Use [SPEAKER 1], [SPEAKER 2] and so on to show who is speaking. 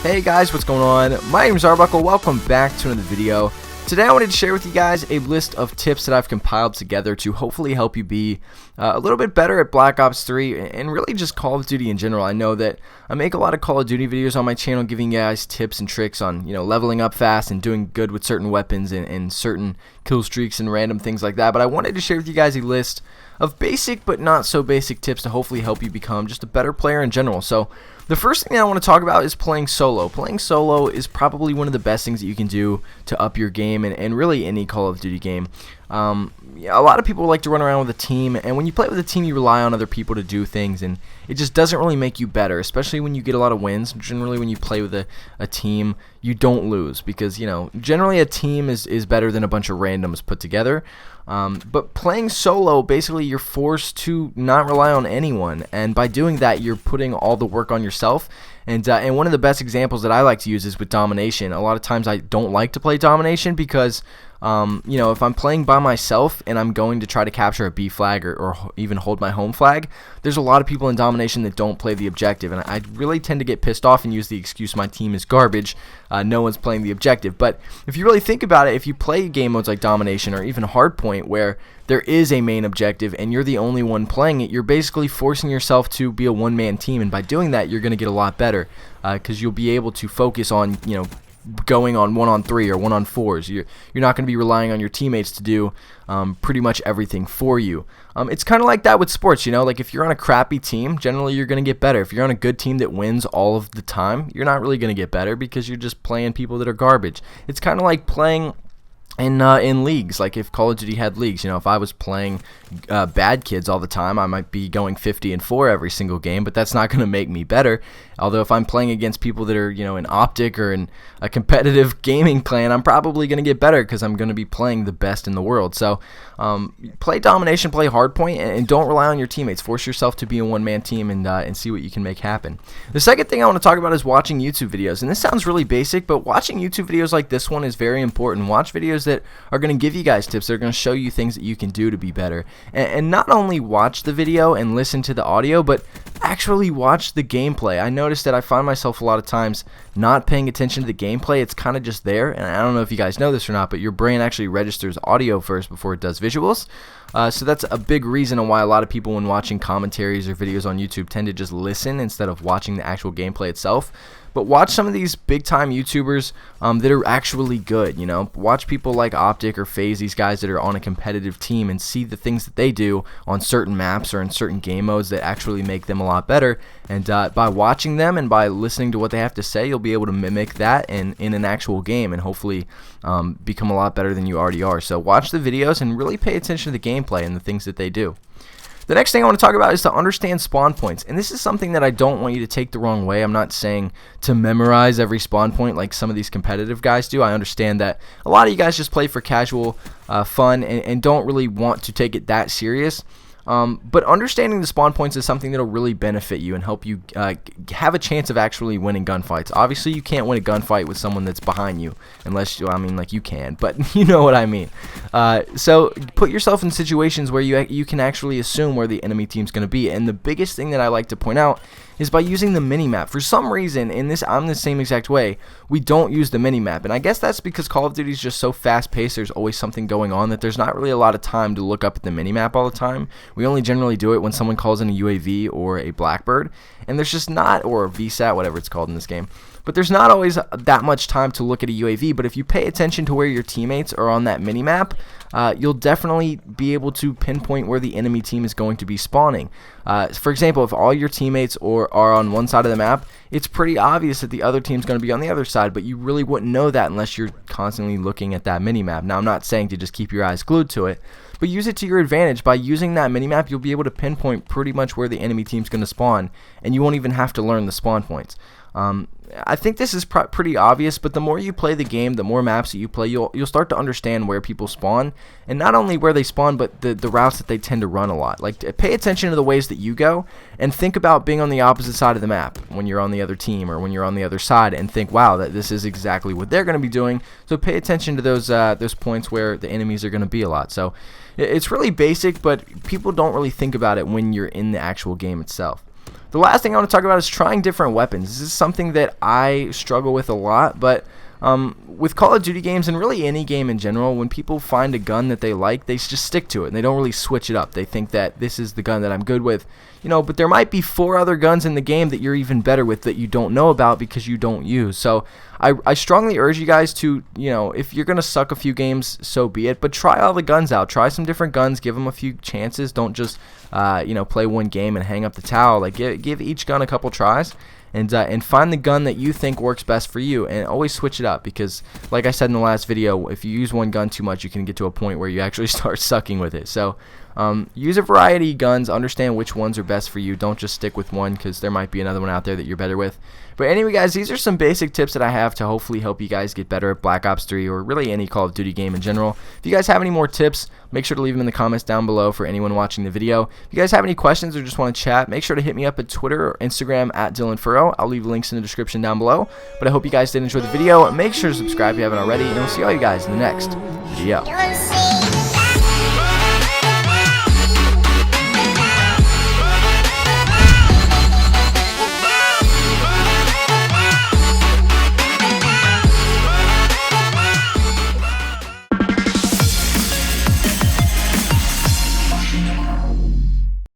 [SPEAKER 1] Hey guys, what's going on? My name is Arbuckle. Welcome back to another video. Today I wanted to share with you guys a list of tips that I've compiled together to hopefully help you be a little bit better at Black Ops 3 and really just Call of Duty in general. I know that I make a lot of Call of Duty videos on my channel giving you guys tips and tricks on, leveling up fast and doing good with certain weapons and certain kill streaks and random things like that. But I wanted to share with you guys a list of basic but not so basic tips to hopefully help you become just a better player in general. So the first thing I want to talk about is playing solo. Playing solo is probably one of the best things that you can do to up your game and really any Call of Duty game. A lot of people like to run around with a team, and when you play with a team you rely on other people to do things, and it just doesn't really make you better, especially when you get a lot of wins. Generally when you play with a team you don't lose because generally a team is better than a bunch of randoms put together. But playing solo, basically you're forced to not rely on anyone, and by doing that you're putting all the work on yourself. And one of the best examples that I like to use is with Domination. A lot of times I don't like to play Domination because if I'm playing by myself and I'm going to try to capture a B flag or even hold my home flag, there's a lot of people in Domination that don't play the objective, and I really tend to get pissed off and use the excuse my team is garbage, no one's playing the objective. But if you really think about it, if you play game modes like Domination or even Hardpoint where there is a main objective and you're the only one playing it, you're basically forcing yourself to be a one-man team, and by doing that you're going to get a lot better because you'll be able to focus on going on 1-on-3 or 1-on-4s. You're not going to be relying on your teammates to do pretty much everything for you. It's kind of like that with sports, like if you're on a crappy team, generally you're going to get better. If you're on a good team that wins all of the time, you're not really going to get better because you're just playing people that are garbage. It's kind of like playing in leagues. Like if Call of Duty had leagues, if I was playing bad kids all the time, I might be going 50-4 every single game, but that's not going to make me better. Although if I'm playing against people that are in Optic or in a competitive gaming clan, I'm probably going to get better because I'm going to be playing the best in the world. So play Domination, play Hardpoint, and don't rely on your teammates. Force yourself to be a one-man team and see what you can make happen. The second thing I want to talk about is watching YouTube videos. And this sounds really basic, but watching YouTube videos like this one is very important. Watch videos that are going to give you guys tips. They're going to show you things that you can do to be better. And not only watch the video and listen to the audio, but actually watch the gameplay. I noticed that I find myself a lot of times not paying attention to the gameplay. It's kind of just there, and I don't know if you guys know this or not, but your brain actually registers audio first before it does visuals. So that's a big reason on why a lot of people when watching commentaries or videos on YouTube tend to just listen instead of watching the actual gameplay itself. But watch some of these big-time YouTubers that are actually good, Watch people like Optic or FaZe, these guys that are on a competitive team, and see the things that they do on certain maps or in certain game modes that actually make them a lot better. And by watching them and by listening to what they have to say, you'll be able to mimic that in an actual game and hopefully become a lot better than you already are. So watch the videos and really pay attention to the gameplay and the things that they do. The next thing I want to talk about is to understand spawn points, and this is something that I don't want you to take the wrong way. I'm not saying to memorize every spawn point like some of these competitive guys do. I understand that a lot of you guys just play for casual fun and don't really want to take it that serious. But understanding the spawn points is something that'll really benefit you and help you have a chance of actually winning gunfights. Obviously, you can't win a gunfight with someone that's behind you, unless you can, but you know what I mean. So put yourself in situations where you can actually assume where the enemy team's going to be. And the biggest thing that I like to point out is by using the minimap. For some reason, I'm the same exact way, we don't use the minimap. And I guess that's because Call of Duty is just so fast-paced, there's always something going on that there's not really a lot of time to look up at the minimap all the time. We only generally do it when someone calls in a UAV or a Blackbird, and there's just not, or a VSAT, whatever it's called in this game. But there's not always that much time to look at a UAV, but if you pay attention to where your teammates are on that minimap, you'll definitely be able to pinpoint where the enemy team is going to be spawning. For example, if all your teammates are on one side of the map, it's pretty obvious that the other team's going to be on the other side, but you really wouldn't know that unless you're constantly looking at that minimap. Now, I'm not saying to just keep your eyes glued to it, but use it to your advantage. By using that minimap, you'll be able to pinpoint pretty much where the enemy team's going to spawn, and you won't even have to learn the spawn points. I think this is pretty obvious, but the more you play the game, the more maps that you play, you'll start to understand where people spawn, and not only where they spawn, but the routes that they tend to run a lot. Like, pay attention to the ways that you go, and think about being on the opposite side of the map when you're on the other team or when you're on the other side, and think, wow, that this is exactly what they're going to be doing. So pay attention to those points where the enemies are going to be a lot. So it's really basic, but people don't really think about it when you're in the actual game itself. the last thing I want to talk about is trying different weapons. This is something that I struggle with a lot, but with Call of Duty games and really any game in general, when people find a gun that they like, they just stick to it and they don't really switch it up. They think that this is the gun that I'm good with, you know, but there might be 4 other guns in the game that you're even better with that you don't know about because you don't use. So I strongly urge you guys to, you know, if you're gonna suck a few games, so be it, but try all the guns out. Try some different guns, give them a few chances. Don't just you know, play one game and hang up the towel. Like give each gun a couple tries. And find the gun that you think works best for you, and always switch it up, because like I said in the last video, if you use one gun too much, you can get to a point where you actually start sucking with it. So use a variety of guns, understand which ones are best for you. Don't just stick with one, because there might be another one out there that you're better with. But anyway guys, these are some basic tips that I have to hopefully help you guys get better at Black Ops 3 or really any Call of Duty game in general. If you guys have any more tips, make sure to leave them in the comments down below for anyone watching the video. If you guys have any questions or just want to chat, make sure to hit me up at Twitter or Instagram at DylanFurrow. I'll leave links in the description down below. But I hope you guys did enjoy the video. Make sure to subscribe if you haven't already, and we'll see all you guys in the next video.